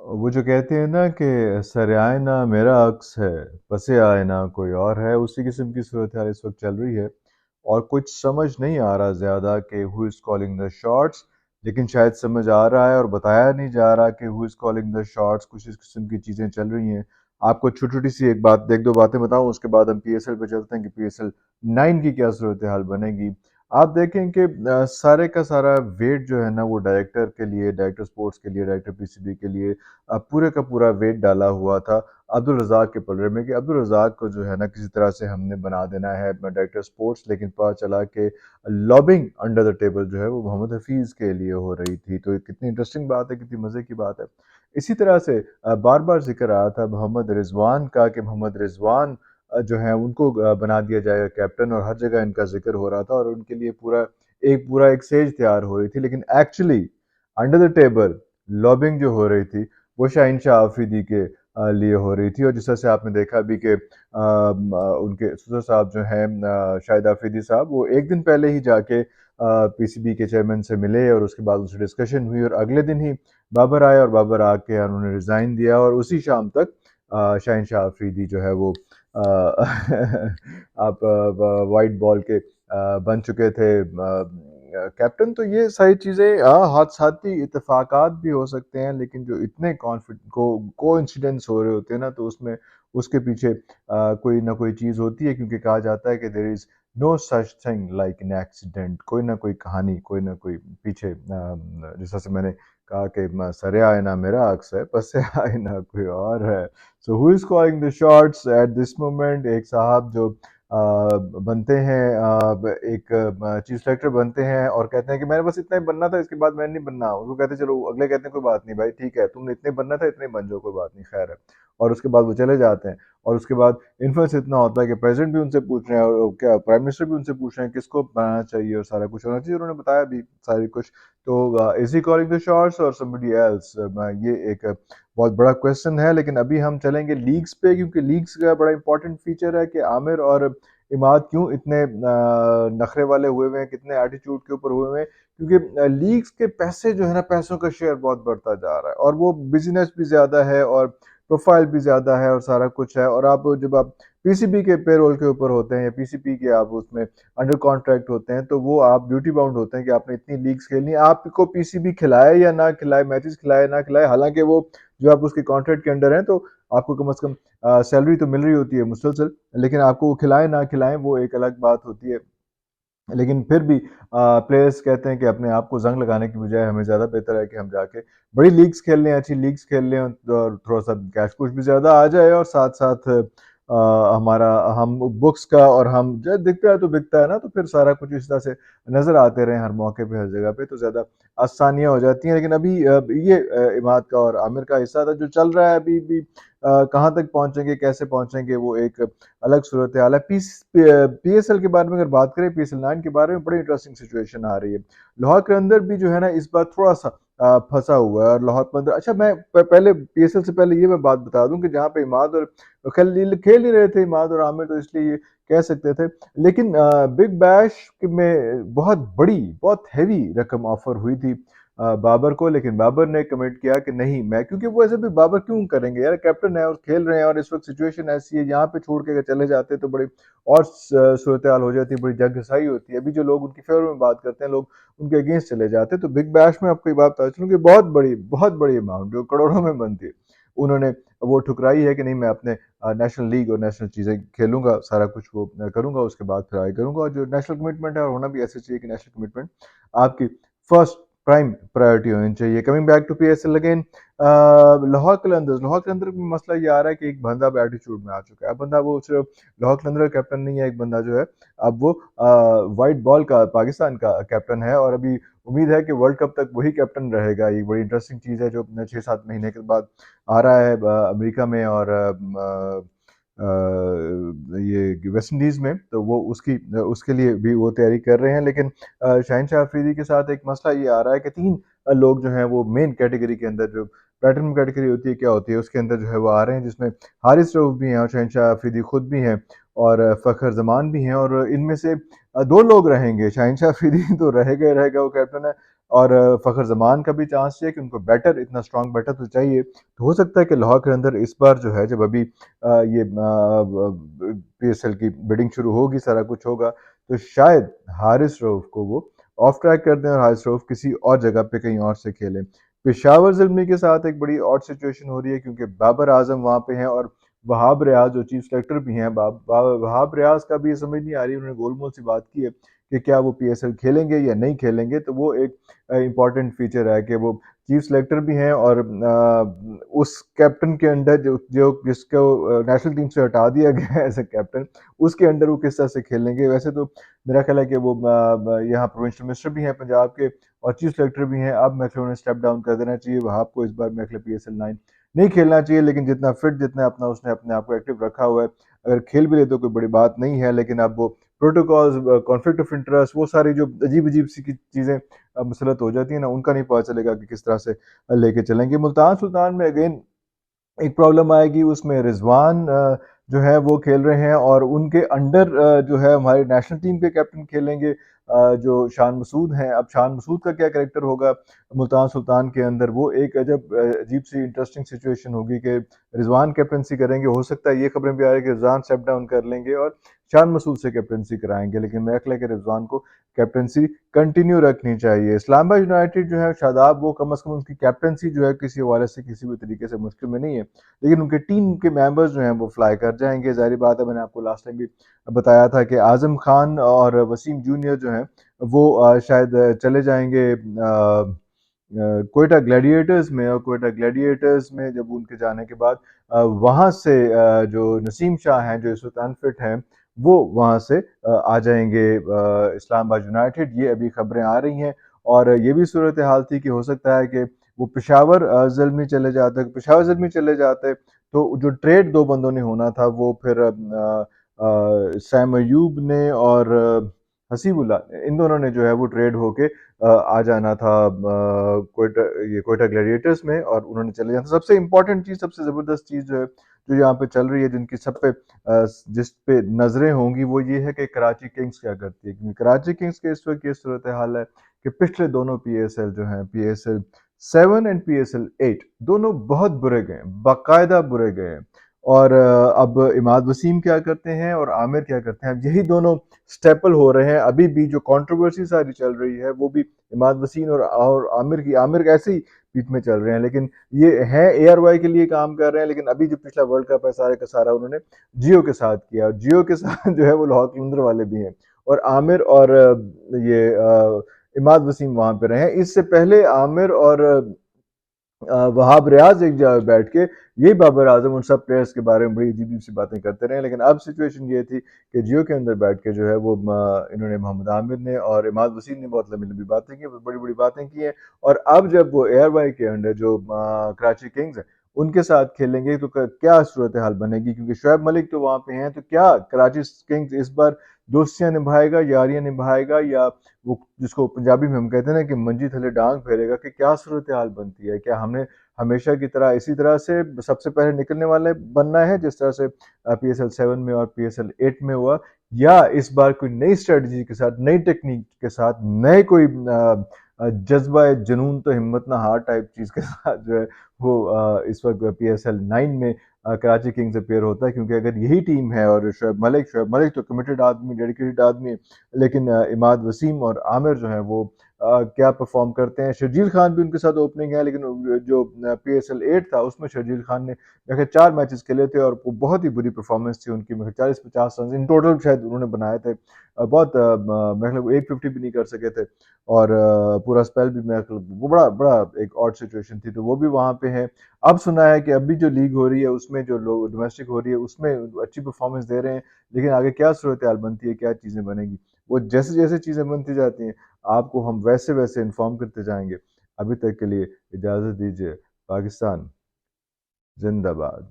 वो जो कहते हैं ना कि सरे आए ना मेरा अक्स है, पसे आए ना कोई और है, उसी किस्म की सूरत हाल इस वक्त चल रही है। और कुछ समझ नहीं आ रहा ज़्यादा कि who is calling the shots, लेकिन शायद समझ आ रहा है और बताया नहीं जा रहा कि who is calling the shots. कुछ इस किस्म की चीज़ें चल रही हैं। आपको छोटी-छोटी सी एक दो बातें बताऊँ, उसके बाद हम पीएसएल पे चलते हैं कि पीएसएल 9 की क्या सूरत हाल बनेगी। आप देखें कि सारे का सारा वेट जो है ना वो डायरेक्टर के लिए, डायरेक्टर स्पोर्ट्स के लिए, डायरेक्टर पीसीबी के लिए पूरे का पूरा वेट डाला हुआ था अब्दुल रज़ाक के पलड़े में कि अब्दुल रज़ाक को जो है ना किसी तरह से हमने बना देना है डायरेक्टर स्पोर्ट्स। लेकिन पता चला कि लॉबिंग अंडर द टेबल जो है वो मोहम्मद हफीज़ के लिए हो रही थी। तो ये कितनी इंटरेस्टिंग बात है, कितनी मज़े की बात है। इसी तरह से बार बार जिक्र आया था मोहम्मद रिजवान का कि मोहम्मद रिजवान जो है उनको बना दिया जाएगा कैप्टन, और हर जगह इनका जिक्र हो रहा था और उनके लिए पूरा एक सेज तैयार हो रही थी। लेकिन actually under the table lobbying जो हो रही थी वो शाहीन शाह आफरीदी के लिए हो रही थी। और जिस तरह से आपने देखा भी कि उनके ससुर साहब जो हैं शाहिद आफरीदी साहब, वो एक दिन पहले ही जाके पीसीबी के चेयरमैन से मिले और उसके बाद उनसे डिस्कशन हुई और अगले दिन ही बाबर आए और बाबर आके उन्होंने रिज़ाइन दिया और उसी शाम तक शाहीन शाह आफरीदी जो है वो आप वाइट बॉल के बन चुके थे कैप्टन। तो ये सारी चीज़ें हादसाती इत्तेफाकात भी हो सकते हैं, लेकिन जो इतने कोइंसिडेंस हो रहे होते हैं ना, तो उसमें उसके पीछे कोई ना कोई चीज़ होती है, क्योंकि कहा जाता है कि there is no such thing like an accident. कोई ना कोई कहानी, कोई ना कोई पीछे जिस तरह से मैंने कहा कि सरे आए ना मेरा अक्स है, पसे आए ना कोई और है। So who is calling the shots at this moment? एक साहब जो बनते हैं एक चीफ सेलेक्टर बनते हैं और कहते हैं कि मैंने बस इतना ही बनना था, इसके बाद मैंने नहीं बनना। उसको कहते हैं चलो, अगले कहते हैं कोई बात नहीं भाई, ठीक है, तुमने इतने बनना था, इतने बन जाओ, कोई बात नहीं, खैर है। और उसके बाद वो चले जाते हैं। और उसके बाद इन्फ्लुएंस इतना होता है कि प्रेसिडेंट भी उनसे पूछ रहे हैं और क्या प्राइम मिनिस्टर भी उनसे पूछ रहे हैं किसको बनाना चाहिए और सारा कुछ होना चाहिए। उन्होंने बताया भी सारी कुछ। तो is he calling the shots और समबडी एल्स? ये एक बहुत बड़ा क्वेश्चन है। लेकिन अभी हम चलेंगे लीग्स पे, क्योंकि लीग्स का बड़ा इंपॉर्टेंट फीचर है कि आमिर और इमाद क्यों इतने नखरे वाले हुए हुए हैं, कितने एटीट्यूड के ऊपर हुए हुए हैं। क्योंकि लीग्स के पैसे जो है ना, पैसों का शेयर बहुत बढ़ता जा रहा है और वो बिजनेस भी ज़्यादा है और प्रोफाइल भी ज़्यादा है और सारा कुछ है। और आप जब आप पीसीबी के पेरोल के ऊपर होते हैं या पीसीबी के आप उसमें अंडर कॉन्ट्रैक्ट होते हैं, तो वो आप ड्यूटी बाउंड होते हैं कि आपने इतनी लीग्स खेलनी है। आपको पीसीबी खिलाए या ना खिलाए, मैचेस खिलाए ना खिलाए, हालांकि वो जो आप उसके कॉन्ट्रैक्ट के अंडर हैं, तो आपको कम से कम सैलरी तो मिल रही होती है मुसलसल। लेकिन आपको वो खिलाएं ना खिलाएं वो एक अलग बात होती है। लेकिन फिर भी प्लेयर्स कहते हैं कि अपने आप को जंग लगाने की बजाय हमें ज़्यादा बेहतर है कि हम जाके बड़ी लीग्स खेल लें, अच्छी लीग्स खेल लें, और थोड़ा सा कैश कुछ भी ज़्यादा आ जाए और साथ साथ हमारा हम बुक्स का और हम जब दिखता है तो बिकता है ना, तो फिर सारा कुछ इस तरह से नज़र आते रहे हर मौके पे हर जगह पे, तो ज़्यादा आसानियाँ हो जाती हैं। लेकिन अभी ये इमाद का और आमिर का हिस्सा था जो चल रहा है अभी भी। कहाँ तक पहुँचेंगे, कैसे पहुँचेंगे, वो एक अलग सूरत हाल है। पीएसएल के बारे में अगर बात करें, पीएसएल 9 के बारे में बड़ी इंटरेस्टिंग सिचुएशन आ रही है। लाहौर कलंदर भी जो है ना इस बार थोड़ा सा फंसा हुआ है। और लाहौर कलंदर, अच्छा, मैं पहले पीएसएल से पहले ये मैं बात बता दूं कि जहाँ पे इमाद और खेल ही रहे थे इमाद और आमिर, तो इसलिए ये कह सकते थे। लेकिन बिग बैश में बहुत हैवी रकम ऑफर हुई थी बाबर को। लेकिन बाबर ने कमिट किया कि नहीं, मैं, क्योंकि वो ऐसे भी बाबर क्यों करेंगे यार, कैप्टन है और खेल रहे हैं और इस वक्त सिचुएशन ऐसी है, यहाँ पे छोड़ के अगर चले जाते तो बड़ी और सूरत हाल हो जाती है, बड़ी जगहसाई होती है। अभी जो लोग उनकी फेवर में बात करते हैं, लोग उनके अगेंस्ट चले जाते हैं। तो बिग बैश में आपको ये बात बता चलूँ कि बहुत बड़ी अमाउंट जो करोड़ों में बनती है, उन्होंने वो ठुकराई है कि नहीं, मैं अपने नेशनल लीग और नेशनल चीज़ें खेलूंगा, सारा कुछ वो करूंगा, उसके बाद फिर आगे करूंगा। और जो नेशनल कमिटमेंट है, और होना भी ऐसे चाहिए कि नेशनल कमिटमेंट आपकी फर्स्ट प्राइम प्रायोरिटी होनी चाहिए। Coming back to PSL again, Lahore Qalandar में मसला ये आ रहा है कि एक बंदा अब एटीट्यूड में आ चुका है। अब बंदा वो सिर्फ लाहौर कलंदर का कैप्टन नहीं है, एक बंदा जो है अब वो वाइट बॉल का पाकिस्तान का कैप्टन है। और अभी उम्मीद है कि वर्ल्ड कप तक वही कैप्टन रहेगा। ये बड़ी इंटरेस्टिंग चीज़ है जो 6-7 महीने के बाद आ रहा है अमेरिका में और ये वेस्ट इंडीज़ में। तो वो उसके लिए भी वो तैयारी कर रहे हैं। लेकिन शाहीन शाह अफरीदी के साथ एक मसला ये आ रहा है कि 3 लोग जो हैं वो मेन कैटेगरी के अंदर, जो प्लेटिनम कैटेगरी होती है, क्या होती है, उसके अंदर जो है वो आ रहे हैं, जिसमें हारिस रऊफ भी हैं और शाहीन शाह अफरीदी खुद भी हैं और फ़खर जमान भी हैं। और इनमें से 2 लोग रहेंगे। शाहीन शाह अफरीदी तो रहेगा ही रहेगा, वो कैप्टन है। और फ़खर ज़मान का भी चांस चाहिए कि उनको बैटर इतना स्ट्रॉन्ग बैटर तो चाहिए। तो हो सकता है कि लाहौर के अंदर इस बार जो है जब अभी ये पीएसएल की बिडिंग शुरू होगी, सारा कुछ होगा, तो शायद हारिस रऊफ़ को वो ऑफ ट्रैक कर दें और हारिस रऊफ़ किसी और जगह पे कहीं और से खेलें। पेशावर ज़ल्मी के साथ एक बड़ी ऑड सिचुएशन हो रही है क्योंकि बाबर आज़म वहाँ पे हैं और वहाब रियाज़ जो चीफ सेलेक्टर भी हैं, वहाब रियाज़ का भी ये समझ नहीं आ रही, उन्होंने गोलमोल सी बात की है कि क्या वो पीएसएल खेलेंगे या नहीं खेलेंगे, तो वो एक इम्पॉर्टेंट फीचर है कि वो चीफ सेलेक्टर भी हैं और उस कैप्टन के अंडर जो जो जिसको नेशनल टीम से हटा दिया गया है एज ए कैप्टन, उसके अंडर वो किस तरह से खेलेंगे। वैसे तो मेरा ख्याल है कि वो यहाँ प्रोविंशियल मिनिस्टर भी हैं पंजाब के और चीफ सेलेक्टर भी हैं। अब मेरे ख्याल उन्हें स्टेप डाउन कर देना चाहिए, वहाब को इस बार मेरे ख्याल पीएसएल 9 नहीं खेलना चाहिए, लेकिन जितना फिट जितना अपना उसने अपने आप को एक्टिव रखा हुआ है, अगर खेल भी ले तो कोई बड़ी बात नहीं है, लेकिन अब वो प्रोटोकॉल्स, कॉन्फ्लिक्ट ऑफ इंटरेस्ट, वो सारी जो अजीब-अजीब सी की चीज़ें मुसलत हो जाती हैं ना, उनका नहीं पता चलेगा कि किस तरह से लेके चलेंगे। मुल्तान सुल्तान में अगेन एक प्रॉब्लम आएगी, उसमें रिज़वान जो है वो खेल रहे हैं और उनके अंडर जो है हमारी नेशनल टीम के कैप्टन खेलेंगे, जो शान मसूद हैं। अब शान मसूद का क्या कैरेक्टर होगा मुल्तान सुल्तान के अंदर, वो एक अजब अजीब-सी इंटरेस्टिंग सिचुएशन होगी कि रिज़वान कैप्टेंसी करेंगे, हो सकता है ये खबरें भी आ रही हैं कि रिज़वान स्टेप डाउन कर लेंगे और शान मसूद से कैप्टेंसी कराएँगे, लेकिन मेरा ख्याल है कि रिज़वान को कैप्टेंसी कंटिन्यू रखनी चाहिए। इस्लामाबाद यूनाइटेड जो है शादाब, वो कम से कम उनकी कैप्टेंसी जो है किसी हवाले से किसी भी तरीके से मुश्किल में नहीं है। लेकिन उनके टीम के मेंबर्स जो हैं वो फ्लाई कर जाएँगे, ज़ाहिर बात है। मैंने आपको लास्ट टाइम भी बताया था कि आज़म खान और वसीम जूनियर जो हैं वो शायद चले जाएँगे क्वेटा ग्लैडिएटर्स में, और क्वेटा ग्लैडिएटर्स में जब उनके जाने के बाद वहाँ से जो नसीम शाह हैं जो इस वक़्त अनफिट हैं, वो वहाँ से आ जाएँगे इस्लामाबाद यूनाइटेड, ये अभी खबरें आ रही हैं। और ये भी सूरत हाल थी कि हो सकता है कि वो पेशावर ज़ल्मी चले जाते, पेशावर ज़ल्मी चले जाते तो जो ट्रेड 2 बंदों ने होना था वो फिर सैम अयूब ने और हसीबुल्लाह, इन दोनों ने जो है वो ट्रेड होके आ जाना था क्वेटा ग्लैडिएटर्स में और उन्होंने चले जाना था। सबसे इम्पोर्टेंट चीज़, सबसे ज़बरदस्त चीज़ जो है, जो यहाँ पे चल रही है, जिनकी सब पे जिस पे नज़रें होंगी, वो ये है कि कराची किंग्स क्या करती है। क्योंकि कराची किंग्स के इस वक़्त ये सूरत हाल है कि पिछले दोनों पीएसएल जो हैं, पीएसएल 7 एंड पीएसएल 8 दोनों बहुत बुरे गए हैं, बाकायदा बुरे गए हैं। और अब इमाद वसीम क्या करते हैं और आमिर क्या करते हैं, अब यही दोनों स्टेपल हो रहे हैं। अभी भी जो कंट्रोवर्सी सारी चल रही है वो भी इमाद वसीम और आमिर की, आमिर ऐसे ही बीच में चल रहे हैं, लेकिन ये हैं एआरवाई के लिए काम कर रहे हैं। लेकिन अभी जो पिछला वर्ल्ड कप है सारे का सारा उन्होंने जियो के साथ किया, और जियो के साथ जो है वो लाहौर कलंदर वाले भी हैं, और आमिर और ये इमाद वसीम वहां पे रहे हैं। इससे पहले आमिर और वहाब रियाज एक जगह बैठ के यही बाबर आजम उन सब प्लेयर्स के बारे में बड़ी अजीब सी बातें करते रहे। लेकिन अब सिचुएशन ये थी कि जियो के अंदर बैठ के जो है वो इन्होंने मोहम्मद आमिर ने और इमाद वसीम ने बहुत लंबी लंबी बातें की, बड़ी बड़ी बातें की हैं। और अब जब वो एयर वाई के अंडर जो कराची किंग्स है उनके साथ खेलेंगे तो क्या सूरत हाल बनेगी, क्योंकि शुएब मलिक तो वहां पे हैं, तो क्या कराची किंग्स इस बार दोस्तियां निभाएगा, यारियां निभाएगा, या वो जिसको पंजाबी में हम कहते हैं ना कि मंजी थले डांग फेरेगा, कि क्या सूरत हाल बनती है। क्या हमने हमेशा की तरह इसी तरह से सबसे पहले निकलने वाले बनना है जिस तरह से पीएसएल 7 में और पीएसएल 8 में हुआ, या इस बार कोई नई स्ट्रेटजी के साथ, नई टेक्निक के साथ, नए कोई जज्बा जुनून तो हिम्मत ना हार टाइप चीज़ के साथ जो है वो इस वक्त पीएसएल 9 में कराची किंग्स अपेयर होता है। क्योंकि अगर यही टीम है और शुएब मलिक तो कमिटेड आदमी, डेडिकेटेड आदमी है, लेकिन इमाद वसीम और आमिर जो है वो क्या परफॉर्म करते हैं। शर्जील खान भी उनके साथ ओपनिंग है, लेकिन जो पीएसएल 8 था उसमें शर्जील खान ने मेरे 4 मैचेस खेले थे और वो बहुत ही बुरी परफॉर्मेंस थी उनकी। मेरे 40-50 रन इन टोटल शायद उन्होंने बनाए थे। बहुत मेरे ख्याल 850 भी नहीं कर सके थे, और पूरा स्पेल भी मेरे ख्याल वो बड़ा बड़ा एक ऑड सिचुएशन थी, तो वो भी वहाँ पे है। अब सुना है कि अभी जो लीग हो रही है उसमें जो लोग डोमेस्टिक हो रही है उसमें अच्छी परफॉर्मेंस दे रहे हैं, लेकिन आगे क्या सूरत हाल बनती है, क्या चीज़ें बनेगी, वो जैसे जैसे चीज़ें बनती जाती हैं आपको हम वैसे वैसे इन्फॉर्म करते जाएंगे। अभी तक के लिए इजाज़त दीजिए। पाकिस्तान जिंदाबाद।